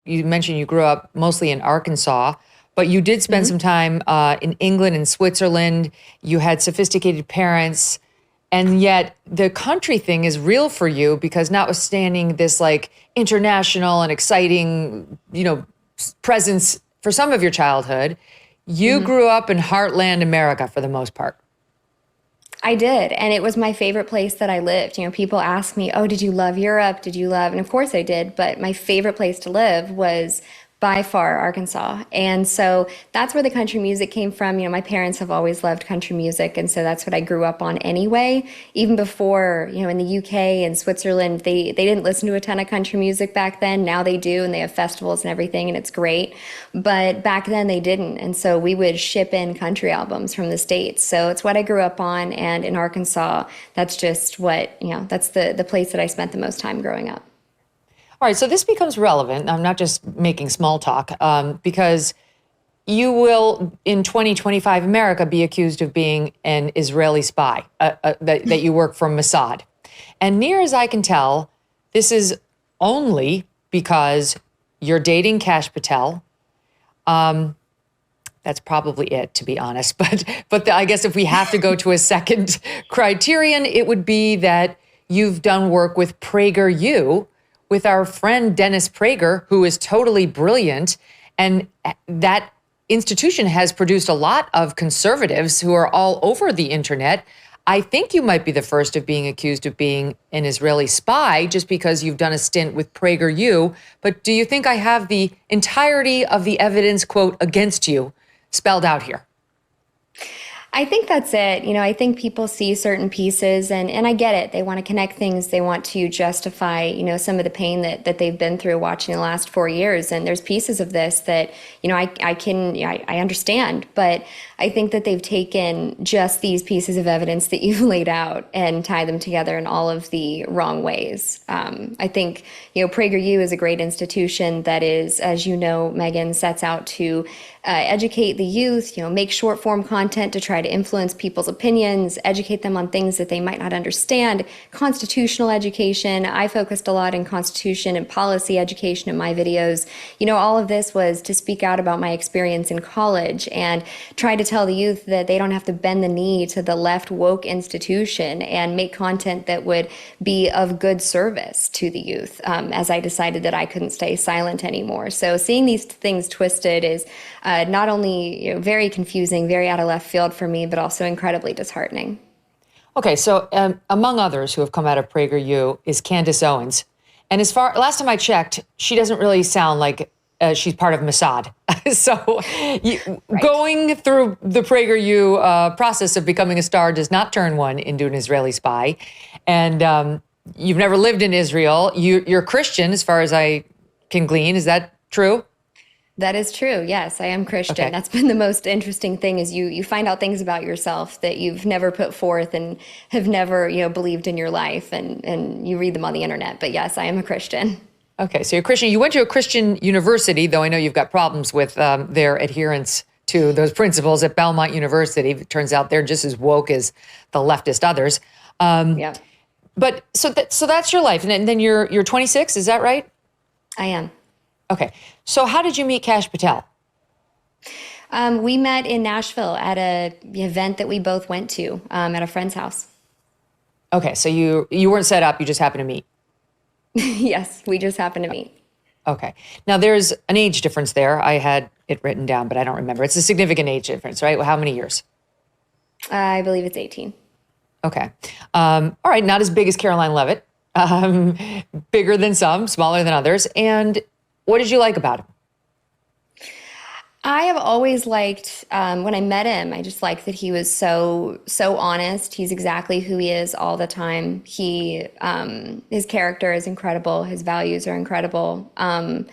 you mentioned you grew up mostly in Arkansas, but you did spend some time in England and Switzerland. You had sophisticated parents. And yet the country thing is real for you because notwithstanding this like international and exciting, presence for some of your childhood, you grew up in heartland America for the most part. I did. And it was my favorite place that I lived. People ask me, oh, did you love Europe? And of course I did. But my favorite place to live was by far Arkansas. And so that's where the country music came from. My parents have always loved country music. And so that's what I grew up on anyway. Even before, in the UK and Switzerland, they didn't listen to a ton of country music back then. Now they do, and they have festivals and everything, and it's great. But back then they didn't. And so we would ship in country albums from the States. So it's what I grew up on. And in Arkansas, that's just what, that's the place that I spent the most time growing up. All right, so this becomes relevant. I'm not just making small talk, because you will, in 2025 America, be accused of being an Israeli spy, that you work for Mossad. And near as I can tell, this is only because you're dating Kash Patel. That's probably it, to be honest. But I guess if we have to go to a second criterion, it would be that you've done work with PragerU, with our friend Dennis Prager, who is totally brilliant. And that institution has produced a lot of conservatives who are all over the internet. I think you might be the first of being accused of being an Israeli spy just because you've done a stint with PragerU. But do you think I have the entirety of the evidence, quote, against you spelled out here? I think that's it. I think people see certain pieces and I get it. They want to connect things. They want to justify, some of the pain that they've been through watching the last 4 years. And there's pieces of this that, I understand, but I think that they've taken just these pieces of evidence that you've laid out and tied them together in all of the wrong ways. I think, PragerU is a great institution that is, as you know, Megyn, sets out to educate the youth, make short form content to try to influence people's opinions, educate them on things that they might not understand, constitutional education. I focused a lot in constitution and policy education in my videos. All of this was to speak out about my experience in college and try to tell the youth that they don't have to bend the knee to the left woke institution and make content that would be of good service to the youth, as I decided that I couldn't stay silent anymore. So seeing these things twisted is not only very confusing, very out of left field for me, but also incredibly disheartening. Okay, so among others who have come out of PragerU is Candace Owens. And last time I checked, she doesn't really sound like she's part of Mossad. So right. Going through the PragerU process of becoming a star does not turn one into an Israeli spy. And you've never lived in Israel. You're Christian, as far as I can glean. Is that true? That is true. Yes, I am Christian. Okay. That's been the most interesting thing is you find out things about yourself that you've never put forth and have never, believed in your life and you read them on the internet. But yes, I am a Christian. Okay, so you're Christian. You went to a Christian university, though I know you've got problems with their adherence to those principles at Belmont University. It turns out they're just as woke as the leftist others. Yeah. But so that's your life. And then you're 26, is that right? I am. Okay. So how did you meet Kash Patel? We met in Nashville at an event that we both went to at a friend's house. Okay. So you weren't set up. You just happened to meet. Yes, we just happened to meet. Okay. Now, there's an age difference there. I had it written down, but I don't remember. It's a significant age difference, right? How many years? I believe it's 18. Okay. All right. Not as big as Caroline Levitt. Bigger than some, smaller than others. And what did you like about him? I have always liked, when I met him, I just liked that he was so honest. He's exactly who he is all the time. His character is incredible. His values are incredible. And,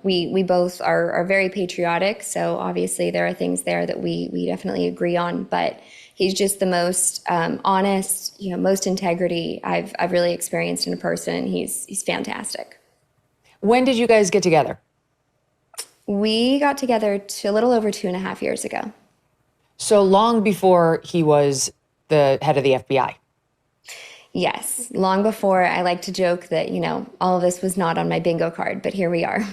we both are very patriotic. So obviously there are things there that we definitely agree on, but he's just the most honest, most integrity I've really experienced in a person. He's fantastic. When did you guys get together? We got together a little over 2.5 years ago. So long before he was the head of the FBI. Yes. Long before, I like to joke that, all of this was not on my bingo card, but here we are.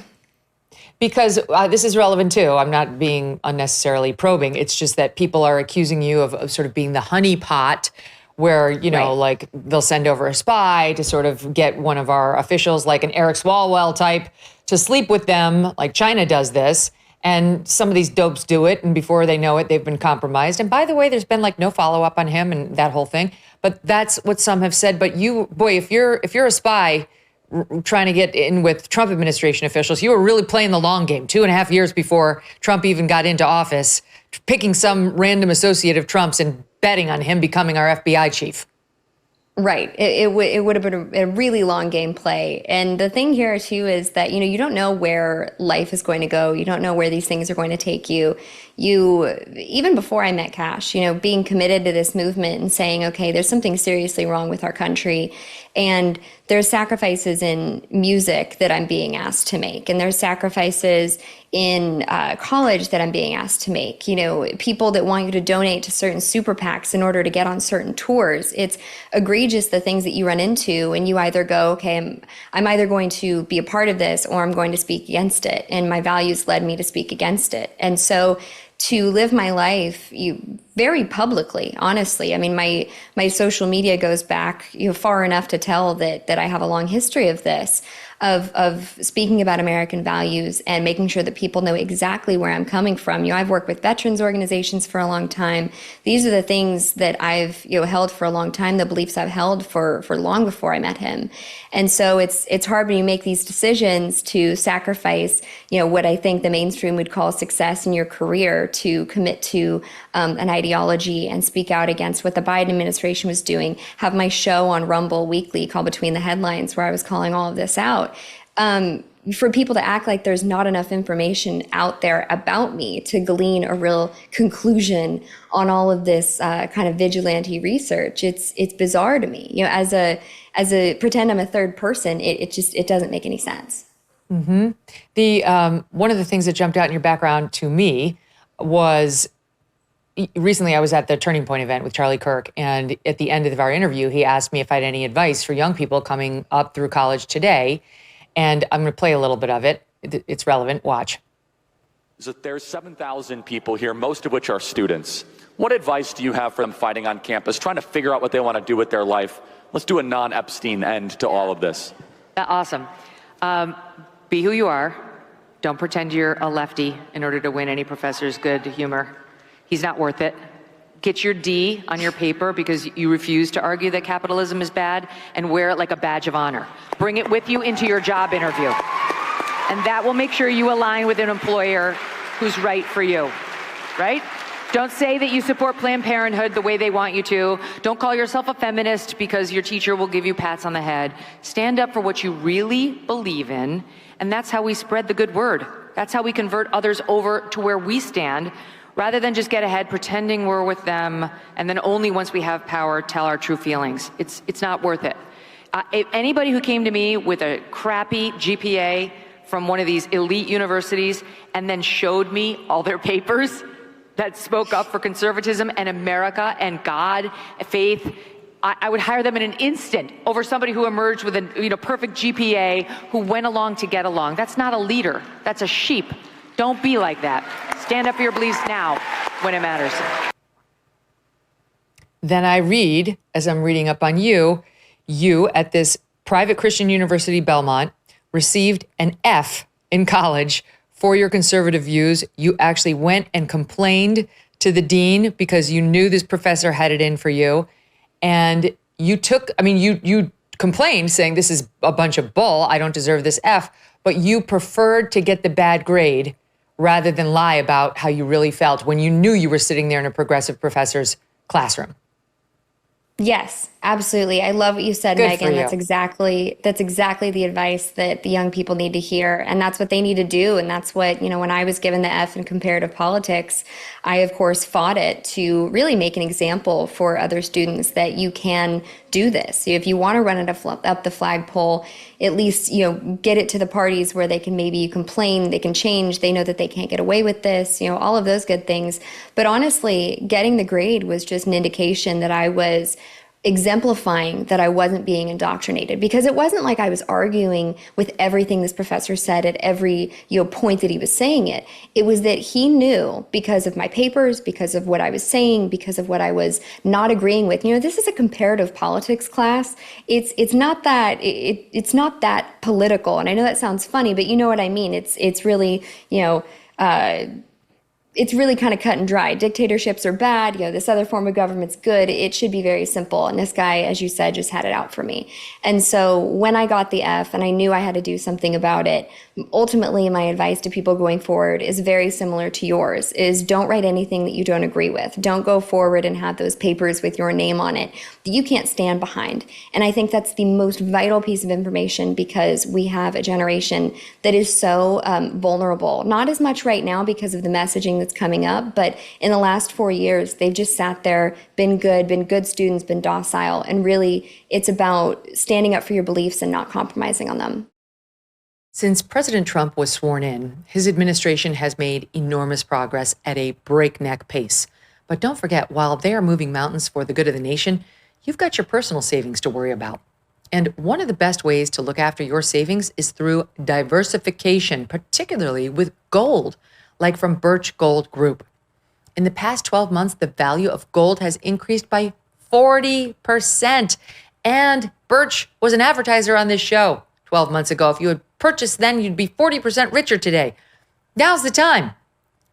Because this is relevant too. I'm not being unnecessarily probing. It's just that people are accusing you of sort of being the honeypot where, Right. like they'll send over a spy to sort of get one of our officials, like an Eric Swalwell type, to sleep with them, like China does this. And some of these dopes do it, and before they know it, they've been compromised. And by the way, there's been like no follow-up on him and that whole thing. But that's what some have said. But you, boy, if you're a spy trying to get in with Trump administration officials, you were really playing the long game. 2.5 years before Trump even got into office, picking some random associate of Trump's and betting on him becoming our FBI chief. Right. It would have been a really long game play. And the thing here too is that, you don't know where life is going to go. You don't know where these things are going to take you. Even before I met Kash, being committed to this movement and saying, okay, there's something seriously wrong with our country. And there's sacrifices in music that I'm being asked to make. And there's sacrifices in college that I'm being asked to make. People that want you to donate to certain super PACs in order to get on certain tours. It's egregious, the things that you run into, and you either go, okay, I'm either going to be a part of this or I'm going to speak against it. And my values led me to speak against it. And so to live my life very publicly, honestly. I mean, my social media goes back far enough to tell that I have a long history of this, of speaking about American values and making sure that people know exactly where I'm coming from. I've worked with veterans organizations for a long time. These are the things that I've held for a long time, the beliefs I've held for long before I met him. And so it's hard when you make these decisions to sacrifice, what I think the mainstream would call success in your career, to commit to an ideology and speak out against what the Biden administration was doing. Have my show on Rumble weekly called Between the Headlines, where I was calling all of this out. For people to act like there's not enough information out there about me to glean a real conclusion on all of this kind of vigilante research, it's bizarre to me. As a pretend I'm a third person, it doesn't make any sense. Mm-hmm. One of the things that jumped out in your background to me was recently I was at the Turning Point event with Charlie Kirk, and at the end of our interview, he asked me if I had any advice for young people coming up through college today. And I'm going to play a little bit of it. It's relevant. Watch. So there's 7,000 people here, most of which are students. What advice do you have for them fighting on campus, trying to figure out what they want to do with their life? Let's do a non-Epstein end to all of this. Awesome. Be who you are. Don't pretend you're a lefty in order to win any professor's good humor. He's not worth it. Get your D on your paper because you refuse to argue that capitalism is bad, and wear it like a badge of honor. Bring it with you into your job interview. And that will make sure you align with an employer who's right for you, right? Don't say that you support Planned Parenthood the way they want you to. Don't call yourself a feminist because your teacher will give you pats on the head. Stand up for what you really believe in, and that's how we spread the good word. That's how we convert others over to where we stand, rather than just get ahead pretending we're with them, and then only once we have power tell our true feelings. It's not worth it. If anybody who came to me with a crappy GPA from one of these elite universities and then showed me all their papers that spoke up for conservatism and America and God, faith, I would hire them in an instant over somebody who emerged with a perfect GPA, who went along to get along. That's not a leader. That's a sheep. Don't be like that. Stand up for your beliefs now when it matters. Then I read, as I'm reading up on you at this private Christian university, Belmont, received an F in college for your conservative views. You actually went and complained to the dean because you knew this professor had it in for you. And you complained saying this is a bunch of bull. I don't deserve this F. But you preferred to get the bad grade rather than lie about how you really felt when you knew you were sitting there in a progressive professor's classroom. Yes, absolutely. I love what you said, Good for Megyn. you. That's exactly the advice that the young people need to hear. And that's what they need to do. And that's what, when I was given the F in comparative politics, I, of course, fought it to really make an example for other students that you can do this. If you want to run it up the flagpole, at least, get it to the parties where they can maybe complain, they can change, they know that they can't get away with this, all of those good things. But honestly, getting the grade was just an indication that I was exemplifying that I wasn't being indoctrinated, because it wasn't like I was arguing with everything this professor said at every point that he was saying it. It was that he knew, because of my papers, because of what I was saying, because of what I was not agreeing with. This is a comparative politics class. It's not that political, and I know that sounds funny, but you know what I mean. It's really it's really kind of cut and dry. Dictatorships are bad. This other form of government's good. It should be very simple. And this guy, as you said, just had it out for me. And so when I got the F and I knew I had to do something about it, ultimately my advice to people going forward is very similar to yours, is don't write anything that you don't agree with. Don't go forward and have those papers with your name on it that you can't stand behind. And I think that's the most vital piece of information, because we have a generation that is so vulnerable. Not as much right now because of the messaging that's coming up, but in the last 4 years, they've just sat there, been good students, been docile, and really it's about standing up for your beliefs and not compromising on them. Since President Trump was sworn in, his administration has made enormous progress at a breakneck pace. But don't forget, while they are moving mountains for the good of the nation, you've got your personal savings to worry about. And one of the best ways to look after your savings is through diversification, particularly with gold, like from Birch Gold Group. In the past 12 months, the value of gold has increased by 40%. And Birch was an advertiser on this show 12 months ago. If you had purchased then, you'd be 40% richer today. Now's the time.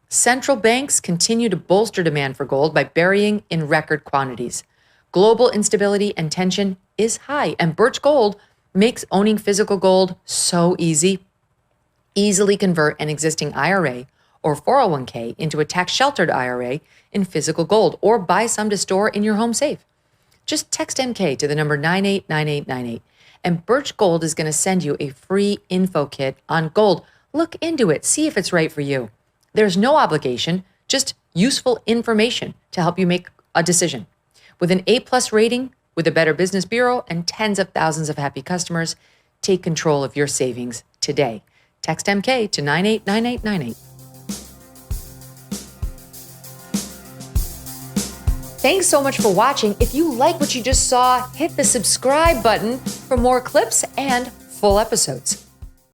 Central banks continue to bolster demand for gold by burying in record quantities. Global instability and tension is high, and Birch Gold makes owning physical gold so easy. Easily convert an existing IRA or 401k into a tax-sheltered IRA in physical gold, or buy some to store in your home safe. Just text MK to the number 989898, and Birch Gold is going to send you a free info kit on gold. Look into it, see if it's right for you. There's no obligation, just useful information to help you make a decision. With an A+ rating, with a Better Business Bureau, and tens of thousands of happy customers, take control of your savings today. Text MK to 989898. Thanks so much for watching. If you like what you just saw, hit the subscribe button for more clips and full episodes.